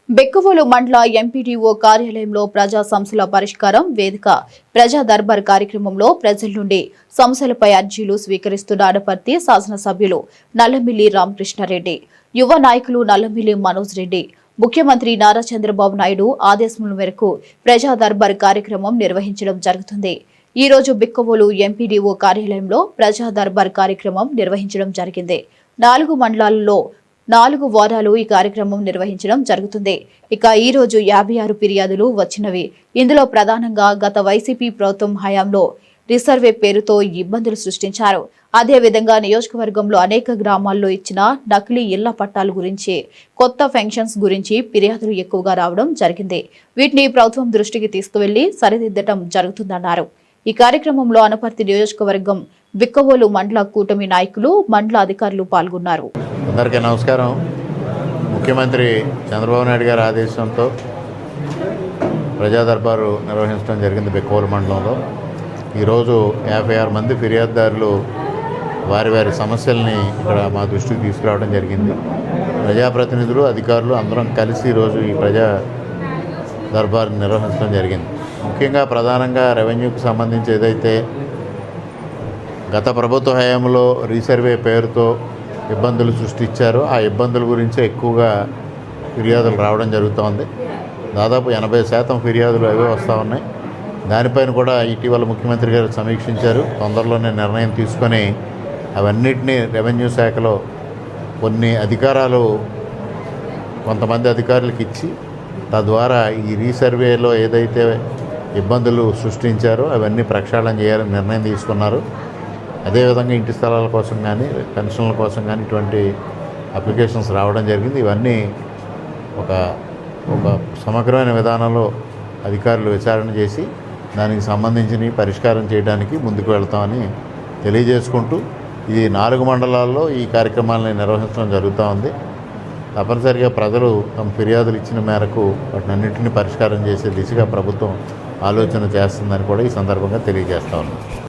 బెక్కవోలు మండల ఎంపీడీఓ కార్యాలయంలో ప్రజా సమస్యల పరిష్కారం వేదిక ప్రజా దర్బార్ కార్యక్రమంలో ప్రజల నుండి సమస్యలపై అర్జీలు స్వీకరిస్తున్న అనపర్తి శాసనసభ్యులు నల్లమిల్లి రామకృష్ణారెడ్డి, యువ నాయకులు నల్లమిల్లి మనోజ్ రెడ్డి, ముఖ్యమంత్రి నారా చంద్రబాబు నాయుడు ఆదేశముల మేరకు ప్రజా దర్బార్ కార్యక్రమం నిర్వహించడం జరుగుతుంది. ఈ రోజు బెక్కవోలు ఎంపీడీఓ కార్యాలయంలో ప్రజా దర్బార్ కార్యక్రమం నిర్వహించడం జరిగింది. 4 మండలాల్లో 4 వారాలు ఈ కార్యక్రమం నిర్వహించడం జరుగుతుంది. ఇక ఈ రోజు 56 ఫిర్యాదులు వచ్చినవి. ఇందులో ప్రధానంగా గత వైసీపీ ప్రభుత్వం హయాంలో రీసర్వే పేరుతో ఇబ్బందులు సృష్టించారు. అదేవిధంగా నియోజకవర్గంలో అనేక గ్రామాల్లో ఇచ్చిన నకిలీ ఇళ్ల పట్టాల గురించి, కొత్త ఫెన్షన్స్ గురించి ఫిర్యాదులు ఎక్కువగా రావడం జరిగింది. వీటిని ప్రభుత్వం దృష్టికి తీసుకువెళ్లి సరిదిద్దడం జరుగుతుందన్నారు. ఈ కార్యక్రమంలో అనపర్తి నియోజకవర్గం బెక్కవోలు మండల కూటమి నాయకులు, మండల అధికారులు పాల్గొన్నారు. అందరికీ నమస్కారం. ముఖ్యమంత్రి చంద్రబాబు నాయుడు గారి ఆదేశంతో ప్రజా దర్బారు నిర్వహించడం జరిగింది. బెక్కవోలు మండలంలో ఈరోజు 56 మంది ఫిర్యాదుదారులు వారి వారి సమస్యల్ని ఇక్కడ మా దృష్టికి తీసుకురావడం జరిగింది. ప్రజాప్రతినిధులు, అధికారులు అందరం కలిసి ఈరోజు ఈ ప్రజా దర్బారు నిర్వహించడం జరిగింది. ముఖ్యంగా ప్రధానంగా రెవెన్యూకి సంబంధించి ఏదైతే గత ప్రభుత్వ హయాంలో రీసర్వే పేరుతో ఇబ్బందులు సృష్టించారో ఆ ఇబ్బందుల గురించే ఎక్కువగా ఫిర్యాదులు రావడం జరుగుతోంది. దాదాపు 80% ఫిర్యాదులు అవే వస్తూ ఉన్నాయి. దానిపైన కూడా ఇటీవల ముఖ్యమంత్రి గారు సమీక్షించారు. తొందరలోనే నిర్ణయం తీసుకొని అవన్నిటినీ రెవెన్యూ శాఖలో కొన్ని అధికారాలు కొంతమంది అధికారులకు ఇచ్చి తద్వారా ఈ రీసర్వేలో ఏదైతే ఇబ్బందులు సృష్టించారో అవన్నీ ప్రక్షాళన చేయాలని నిర్ణయం తీసుకున్నారు. అదేవిధంగా ఇంటి స్థలాల కోసం కానీ, పెన్షన్ల కోసం కానీ ఇటువంటి అప్లికేషన్స్ రావడం జరిగింది. ఇవన్నీ ఒక సమగ్రమైన విధానంలో అధికారులు విచారణ చేసి దానికి సంబంధించిన పరిష్కారం చేయడానికి ముందుకు వెళ్తామని తెలియజేసుకుంటూ ఈ 4 మండలాల్లో ఈ కార్యక్రమాలని నిర్వహించడం జరుగుతూ ఉంది. తప్పనిసరిగా ప్రజలు తమ ఫిర్యాదులు ఇచ్చిన మేరకు వాటిని అన్నింటినీ పరిష్కారం చేసే దిశగా ప్రభుత్వం ఆలోచన చేస్తుందని కూడా ఈ సందర్భంగా తెలియజేస్తా ఉన్నాం.